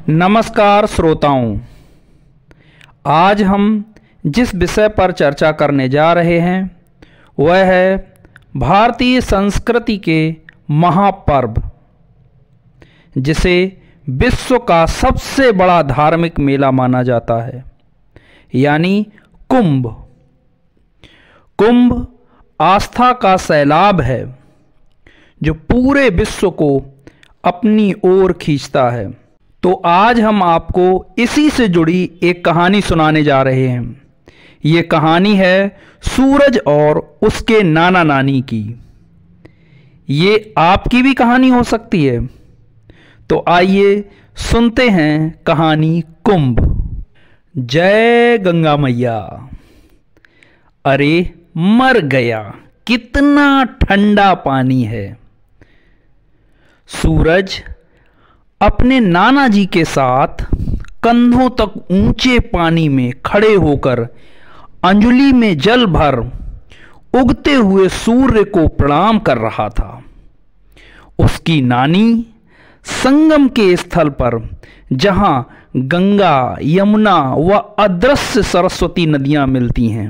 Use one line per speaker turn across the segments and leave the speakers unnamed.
नमस्कार श्रोताओं, आज हम जिस विषय पर चर्चा करने जा रहे हैं वह है भारतीय संस्कृति के महापर्व, जिसे विश्व का सबसे बड़ा धार्मिक मेला माना जाता है, यानी कुंभ। कुंभ आस्था का सैलाब है जो पूरे विश्व को अपनी ओर खींचता है। तो आज हम आपको इसी से जुड़ी एक कहानी सुनाने जा रहे हैं। ये कहानी है सूरज और उसके नाना नानी की। ये आपकी भी कहानी हो सकती है। तो आइए सुनते हैं कहानी कुंभ। जय गंगा मैया। अरे मर गया, कितना ठंडा पानी है। सूरज अपने नाना जी के साथ कंधों तक ऊंचे पानी में खड़े होकर अंजलि में जल भर उगते हुए सूर्य को प्रणाम कर रहा था। उसकी नानी संगम के स्थल पर, जहां गंगा, यमुना व अदृश्य सरस्वती नदियां मिलती हैं,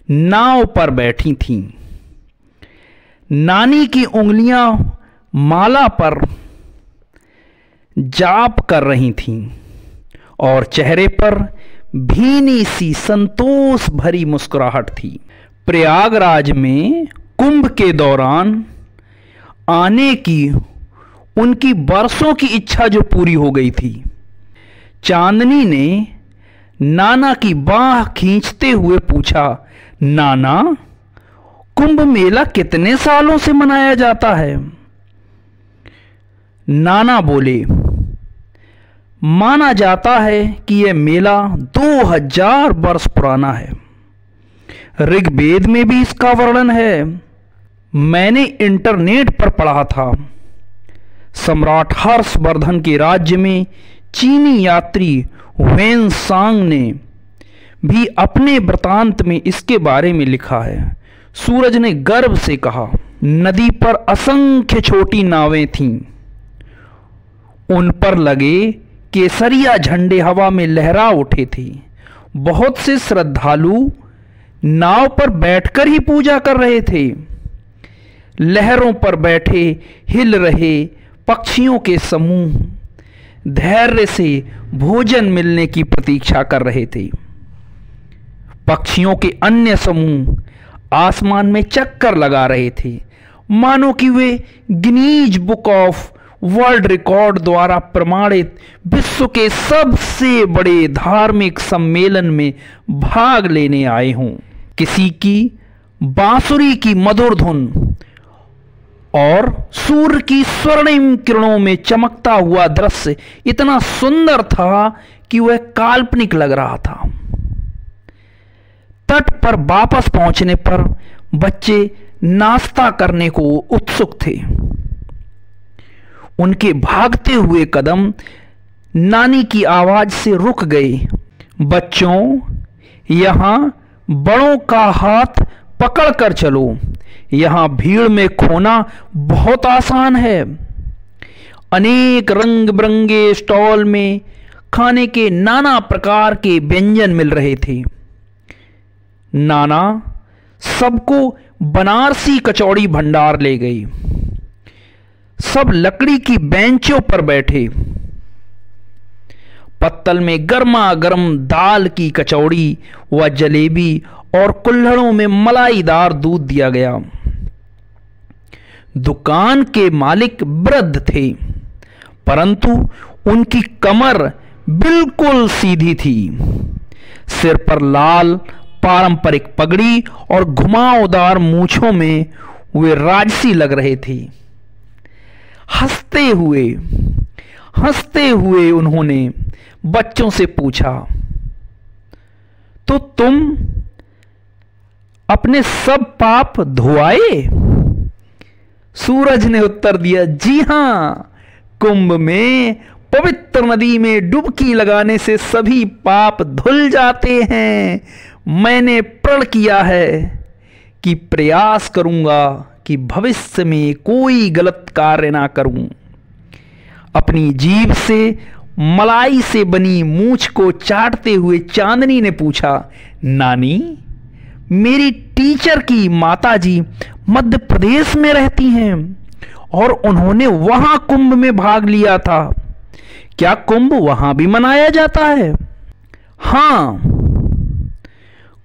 नाव पर बैठी थीं। नानी की उंगलियां माला पर जाप कर रही थीं और चेहरे पर भीनी सी संतोष भरी मुस्कुराहट थी। प्रयागराज में कुंभ के दौरान आने की उनकी बरसों की इच्छा जो पूरी हो गई थी। चांदनी ने नाना की बाह खींचते हुए पूछा, नाना, कुंभ मेला कितने सालों से मनाया जाता है? नाना बोले, माना जाता है कि यह मेला 2000 वर्ष पुराना है। ऋग्वेद में भी इसका वर्णन है। मैंने इंटरनेट पर पढ़ा था। सम्राट हर्षवर्धन के राज्य में चीनी यात्री वेन सांग ने भी अपने वृतांत में इसके बारे में लिखा है। सूरज ने गर्व से कहा। नदी पर असंख्य छोटी नावें थीं। उन पर लगे केसरिया झंडे हवा में लहरा उठे थे। बहुत से श्रद्धालु नाव पर बैठकर ही पूजा कर रहे थे। लहरों पर बैठे हिल रहे पक्षियों के समूह धैर्य से भोजन मिलने की प्रतीक्षा कर रहे थे। पक्षियों के अन्य समूह आसमान में चक्कर लगा रहे थे, मानो कि वे Guinness book of world record द्वारा प्रमाणित विश्व के सबसे बड़े धार्मिक सम्मेलन में भाग लेने आए हों। किसी की बांसुरी की मधुर धुन और सूर्य की स्वर्णिम किरणों में चमकता हुआ दृश्य इतना सुंदर था कि वह काल्पनिक लग रहा था। तट पर वापस पहुंचने पर बच्चे नाश्ता करने को उत्सुक थे। उनके भागते हुए कदम नानी की आवाज से रुक गए। बच्चों, यहां बड़ों का हाथ पकड़कर चलो। यहां भीड़ में खोना बहुत आसान है। अनेक रंग बिरंगे स्टॉल में खाने के नाना प्रकार के व्यंजन मिल रहे थे। नाना सबको बनारसी कचौड़ी भंडार ले गई। सब लकड़ी की बेंचों पर बैठे। पत्तल में गर्मा गर्म दाल की कचौड़ी व जलेबी और कुल्हड़ों में मलाईदार दूध दिया गया। दुकान के मालिक वृद्ध थे, परंतु उनकी कमर बिल्कुल सीधी थी। सिर पर लाल पारंपरिक पगड़ी और घुमावदार मूंछों में वे राजसी लग रहे थे। हंसते हुए उन्होंने बच्चों से पूछा, तो तुम अपने सब पाप धुआए? सूरज ने उत्तर दिया, जी हां, कुंभ में पवित्र नदी में डुबकी लगाने से सभी पाप धुल जाते हैं। मैंने प्रण किया है कि प्रयास करूंगा कि भविष्य में कोई गलत कार्य ना करूं। अपनी जीभ से मलाई से बनी मूंछ को चाटते हुए चांदनी ने पूछा, नानी, मेरी टीचर की माताजी मध्य प्रदेश में रहती हैं और उन्होंने वहां कुंभ में भाग लिया था। क्या कुंभ वहां भी मनाया जाता है? हां,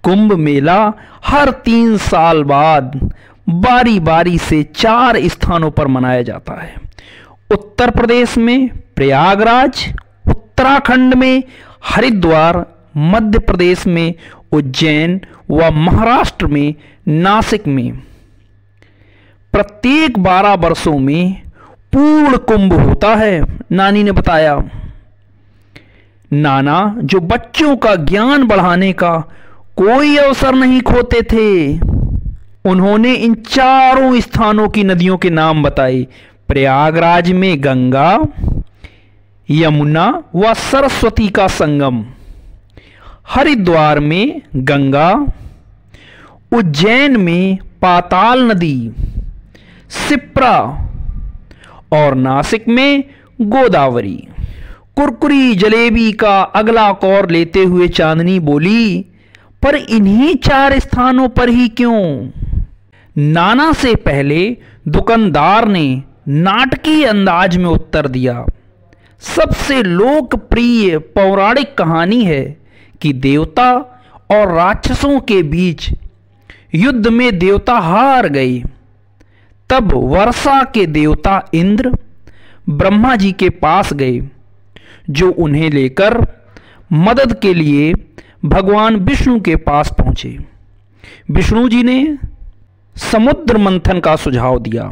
कुंभ मेला हर 3 साल बाद बारी बारी से 4 स्थानों पर मनाया जाता है। उत्तर प्रदेश में प्रयागराज, उत्तराखंड में हरिद्वार, मध्य प्रदेश में उज्जैन व महाराष्ट्र में नासिक में। प्रत्येक 12 वर्षों में पूर्ण कुंभ होता है, नानी ने बताया। नाना जो बच्चों का ज्ञान बढ़ाने का कोई अवसर नहीं खोते थे। उन्होंने इन चारों स्थानों की नदियों के नाम बताए। प्रयागराज में गंगा, यमुना व सरस्वती का संगम, हरिद्वार में गंगा, उज्जैन में पाताल नदी, सिप्रा और नासिक में गोदावरी। कुरकुरी जलेबी का अगला कौर लेते हुए चांदनी बोली, पर इन्हीं 4 स्थानों पर ही क्यों? नाना से पहले दुकानदार ने नाटकीय अंदाज में उत्तर दिया। सबसे लोकप्रिय पौराणिक कहानी है कि देवता और राक्षसों के बीच युद्ध में देवता हार गए। तब वर्षा के देवता इंद्र ब्रह्मा जी के पास गए, जो उन्हें लेकर मदद के लिए भगवान विष्णु के पास पहुंचे। विष्णु जी ने समुद्र मंथन का सुझाव दिया।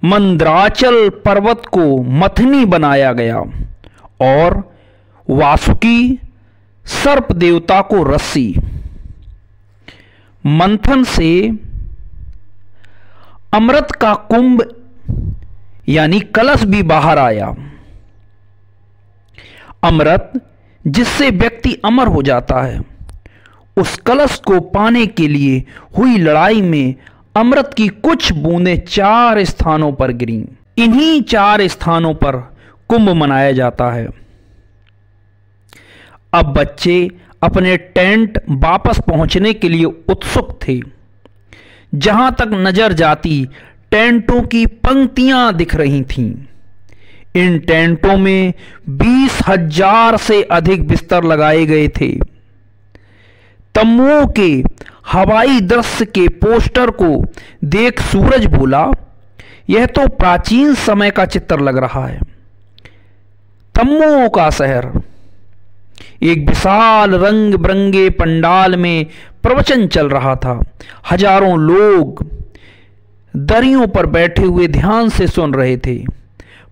मंद्राचल पर्वत को मथनी बनाया गया और वासुकी सर्प देवता को रस्सी। मंथन से अमृत का कुंभ यानी कलश भी बाहर आया। अमृत जिससे व्यक्ति अमर हो जाता है, उस कलश को पाने के लिए हुई लड़ाई में अमृत की कुछ बूंदें 4 स्थानों पर गिरी। इन्हीं 4 स्थानों पर कुंभ मनाया जाता है। अब बच्चे अपने टेंट वापस पहुंचने के लिए उत्सुक थे। जहां तक नजर जाती टेंटों की पंक्तियां दिख रही थीं। इन टेंटों में 20,000 से अधिक बिस्तर लगाए गए थे। तम्बुओं के हवाई दृश्य के पोस्टर को देख सूरज बोला, यह तो प्राचीन समय का चित्र लग रहा है। तम्बुओं का शहर। एक विशाल रंग बिरंगे पंडाल में प्रवचन चल रहा था। हजारों लोग दरियों पर बैठे हुए ध्यान से सुन रहे थे।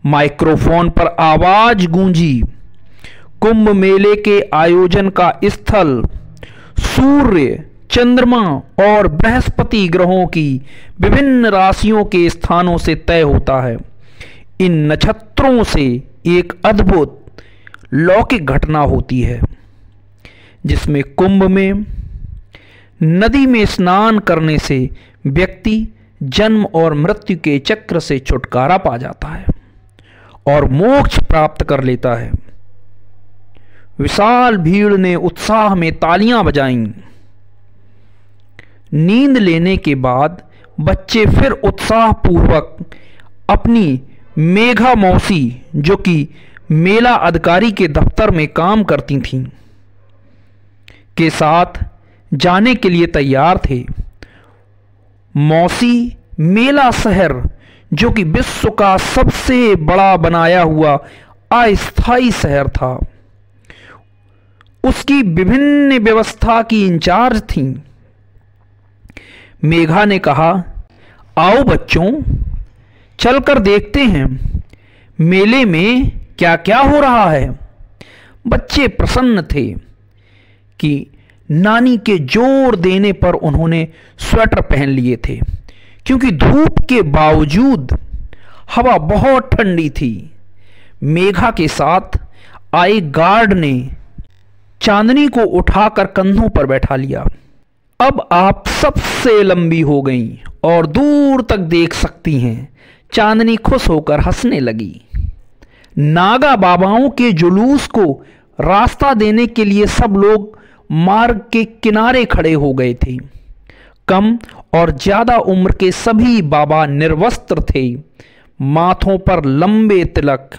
माइक्रोफोन पर आवाज गूंजी, कुंभ मेले के आयोजन का स्थल सूर्य, चंद्रमा और बृहस्पति ग्रहों की विभिन्न राशियों के स्थानों से तय होता है। इन नक्षत्रों से एक अद्भुत लौकिक घटना होती है, जिसमें कुंभ में नदी में स्नान करने से व्यक्ति जन्म और मृत्यु के चक्र से छुटकारा पा जाता है और मोक्ष प्राप्त कर लेता है। विशाल भीड़ ने उत्साह में तालियां बजाईं। नींद लेने के बाद बच्चे फिर उत्साहपूर्वक अपनी मेघा मौसी, जो कि मेला अधिकारी के दफ्तर में काम करती थीं, के साथ जाने के लिए तैयार थे। मौसी मेला शहर, जो कि विश्व का सबसे बड़ा बनाया हुआ अस्थायी शहर था, उसकी विभिन्न व्यवस्था की इंचार्ज थीं। मेघा ने कहा, आओ बच्चों, चलकर देखते हैं मेले में क्या क्या हो रहा है। बच्चे प्रसन्न थे कि नानी के जोर देने पर उन्होंने स्वेटर पहन लिए थे, क्योंकि धूप के बावजूद हवा बहुत ठंडी थी। मेघा के साथ आए गार्ड ने चांदनी को उठाकर कंधों पर बैठा लिया। अब आप सबसे लंबी हो गई और दूर तक देख सकती हैं। चांदनी खुश होकर हंसने लगी। नागा बाबाओं के जुलूस को रास्ता देने के लिए सब लोग मार्ग के किनारे खड़े हो गए थे। कम और ज्यादा उम्र के सभी बाबा निर्वस्त्र थे। माथों पर लंबे तिलक,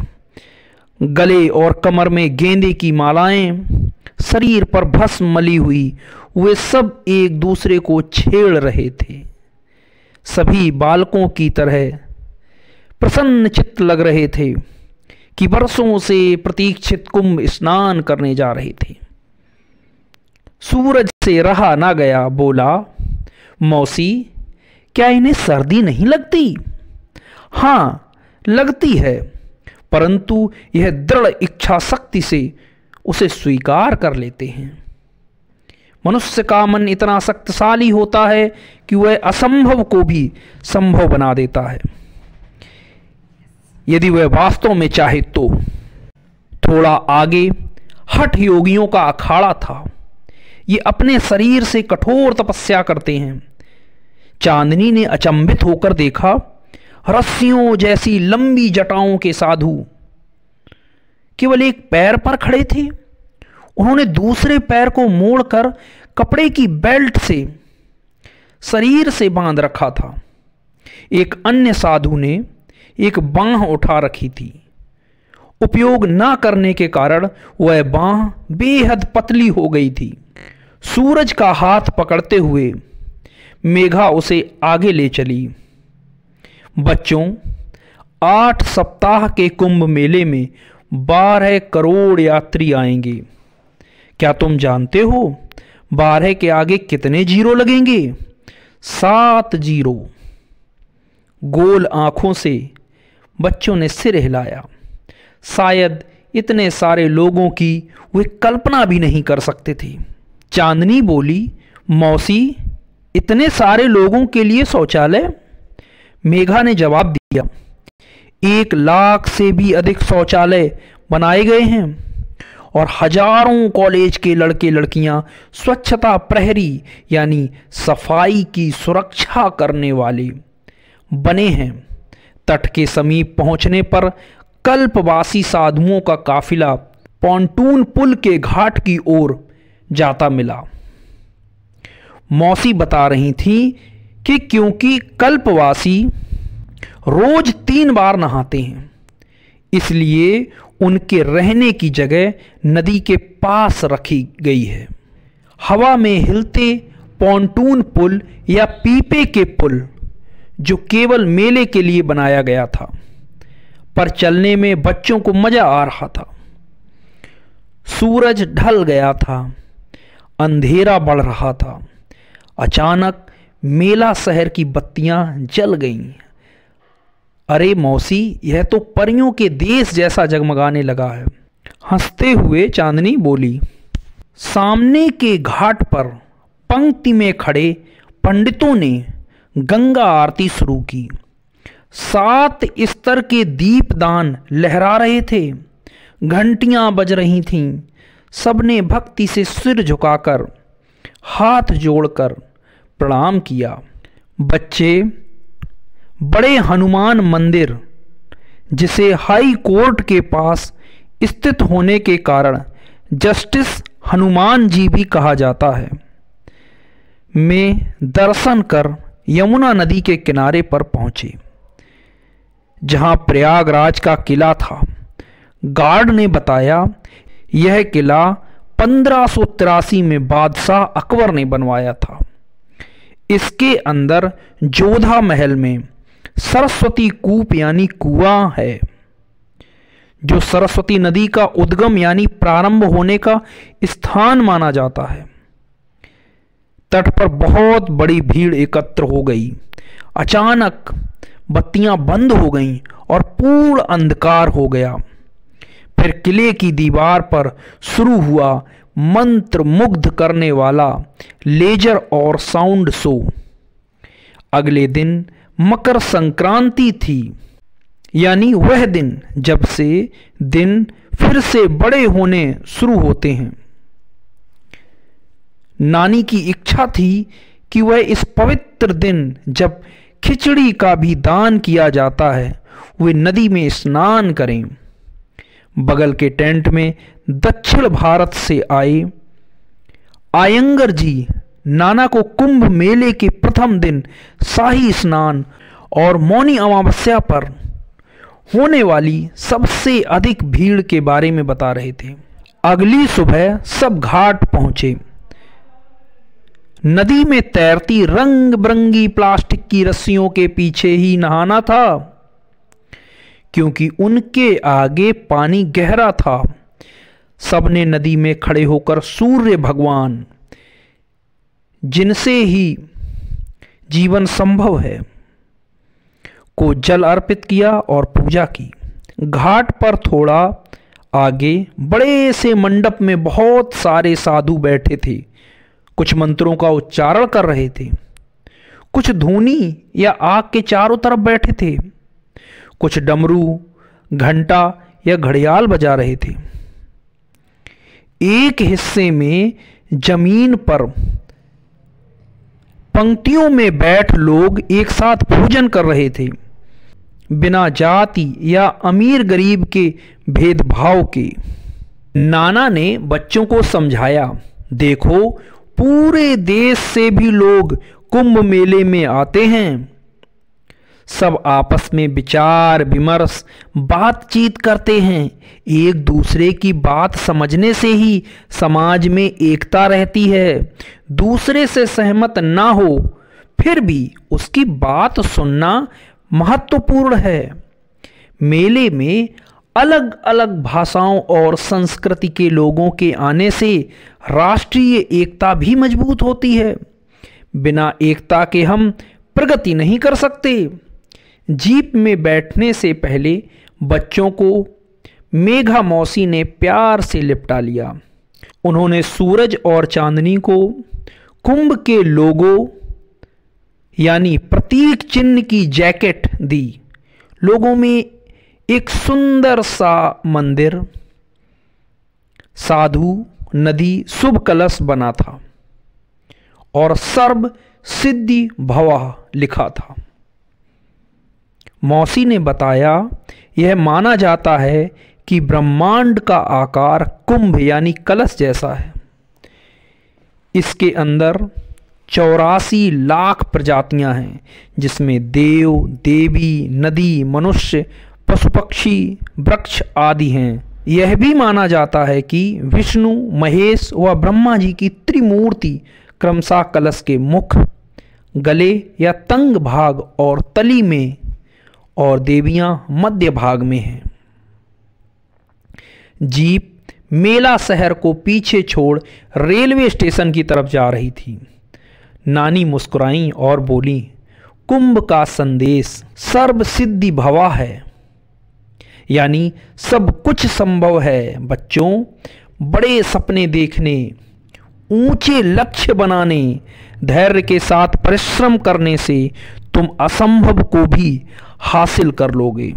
गले और कमर में गेंदे की मालाएं, शरीर पर भस्म मली हुई, वे सब एक दूसरे को छेड़ रहे थे। सभी बालकों की तरह प्रसन्न चित्त लग रहे थे कि वर्षों से प्रतीक्षित कुंभ स्नान करने जा रहे थे। सूरज से रहा ना गया, बोला, मौसी, क्या इन्हें सर्दी नहीं लगती? हाँ, लगती है, परंतु यह दृढ़ इच्छा शक्ति से उसे स्वीकार कर लेते हैं। मनुष्य का मन इतना शक्तिशाली होता है कि वह असंभव को भी संभव बना देता है, यदि वह वास्तव में चाहे तो। थोड़ा आगे हठ योगियों का अखाड़ा था। ये अपने शरीर से कठोर तपस्या करते हैं। चांदनी ने अचंभित होकर देखा, रस्सियों जैसी लंबी जटाओं के साधु केवल एक पैर पर खड़े थे। उन्होंने दूसरे पैर को मोड़कर कपड़े की बेल्ट से शरीर से बांध रखा था। एक अन्य साधु ने एक बांह उठा रखी थी। उपयोग न करने के कारण वह बांह बेहद पतली हो गई थी। सूरज का हाथ पकड़ते हुए मेघा उसे आगे ले चली। बच्चों, 8 सप्ताह के कुंभ मेले में 12 करोड़ यात्री आएंगे। क्या तुम जानते हो 12 के आगे कितने जीरो लगेंगे? 7 जीरो। गोल आंखों से बच्चों ने सिर हिलाया। शायद इतने सारे लोगों की वे कल्पना भी नहीं कर सकते थे। चांदनी बोली, मौसी, इतने सारे लोगों के लिए शौचालय? मेघा ने जवाब दिया, 1 लाख से भी अधिक शौचालय बनाए गए हैं और हजारों कॉलेज के लड़के लड़कियां स्वच्छता प्रहरी यानी सफाई की सुरक्षा करने वाले बने हैं। तट के समीप पहुंचने पर कल्पवासी साधुओं का काफिला पॉन्टून पुल के घाट की ओर जाता मिला। मौसी बता रही थी कि क्योंकि कल्पवासी रोज 3 बार नहाते हैं, इसलिए उनके रहने की जगह नदी के पास रखी गई है। हवा में हिलते पॉन्टून पुल या पीपे के पुल जो केवल मेले के लिए बनाया गया था, पर चलने में बच्चों को मजा आ रहा था। सूरज ढल गया था, अंधेरा बढ़ रहा था। अचानक मेला शहर की बत्तियां जल गईं। अरे मौसी, यह तो परियों के देश जैसा जगमगाने लगा है। हंसते हुए चांदनी बोली, सामने के घाट पर पंक्ति में खड़े पंडितों ने गंगा आरती शुरू की। 7 स्तर के दीपदान लहरा रहे थे, घंटियां बज रही थीं। सबने भक्ति से सिर झुकाकर हाथ जोड़कर प्रणाम किया। बच्चे बड़े हनुमान मंदिर, जिसे हाई कोर्ट के पास स्थित होने के कारण जस्टिस हनुमान जी भी कहा जाता है, में दर्शन कर यमुना नदी के किनारे पर पहुंचे, जहां प्रयागराज का किला था। गार्ड ने बताया, यह किला 1583 में बादशाह अकबर ने बनवाया था। इसके अंदर जोधा महल में सरस्वती कूप यानी कुआं है, जो सरस्वती नदी का उद्गम यानी प्रारंभ होने का स्थान माना जाता है। तट पर बहुत बड़ी भीड़ एकत्र हो गई। अचानक बत्तियां बंद हो गईं और पूर्ण अंधकार हो गया। फिर किले की दीवार पर शुरू हुआ मंत्र मुग्ध करने वाला लेजर और साउंड शो। अगले दिन मकर संक्रांति थी, यानी वह दिन जब से दिन फिर से बड़े होने शुरू होते हैं। नानी की इच्छा थी कि वह इस पवित्र दिन, जब खिचड़ी का भी दान किया जाता है, वे नदी में स्नान करें। बगल के टेंट में दक्षिण भारत से आए आयंगर जी नाना को कुंभ मेले के प्रथम दिन शाही स्नान और मौनी अमावस्या पर होने वाली सबसे अधिक भीड़ के बारे में बता रहे थे। अगली सुबह सब घाट पहुंचे। नदी में तैरती रंग बिरंगी प्लास्टिक की रस्सियों के पीछे ही नहाना था, क्योंकि उनके आगे पानी गहरा था। सबने नदी में खड़े होकर सूर्य भगवान, जिनसे ही जीवन संभव है, को जल अर्पित किया और पूजा की। घाट पर थोड़ा आगे बड़े से मंडप में बहुत सारे साधु बैठे थे। कुछ मंत्रों का उच्चारण कर रहे थे, कुछ धूनी या आग के चारों तरफ बैठे थे, कुछ डमरू, घंटा या घड़ियाल बजा रहे थे। एक हिस्से में जमीन पर पंक्तियों में बैठ लोग एक साथ भोजन कर रहे थे, बिना जाति या अमीर गरीब के भेदभाव के। नाना ने बच्चों को समझाया, देखो पूरे देश से भी लोग कुंभ मेले में आते हैं। सब आपस में विचार विमर्श बातचीत करते हैं। एक दूसरे की बात समझने से ही समाज में एकता रहती है। दूसरे से सहमत ना हो फिर भी उसकी बात सुनना महत्वपूर्ण है। मेले में अलग अलग भाषाओं और संस्कृति के लोगों के आने से राष्ट्रीय एकता भी मजबूत होती है। बिना एकता के हम प्रगति नहीं कर सकते। जीप में बैठने से पहले बच्चों को मेघा मौसी ने प्यार से लिपटा लिया। उन्होंने सूरज और चांदनी को कुंभ के लोगो यानी प्रतीक चिन्ह की जैकेट दी। लोगों में एक सुंदर सा मंदिर, साधु, नदी, शुभ कलश बना था और सर्व सिद्धि भवः लिखा था। मौसी ने बताया, यह माना जाता है कि ब्रह्मांड का आकार कुंभ यानी कलश जैसा है। इसके अंदर 84 लाख प्रजातियां हैं, जिसमें देव, देवी, नदी, मनुष्य, पशु पक्षी, वृक्ष आदि हैं। यह भी माना जाता है कि विष्णु, महेश व ब्रह्मा जी की त्रिमूर्ति क्रमशः कलश के मुख, गले या तंग भाग और तली में और देवियां मध्य भाग में हैं। जीप मेला शहर को पीछे छोड़ रेलवे स्टेशन की तरफ जा रही थी। नानी मुस्कुराई और बोली, कुंभ का संदेश सर्व सिद्धि भवा है, यानी सब कुछ संभव है। बच्चों, बड़े सपने देखने, ऊंचे लक्ष्य बनाने, धैर्य के साथ परिश्रम करने से तुम असंभव को भी हासिल कर लोगे।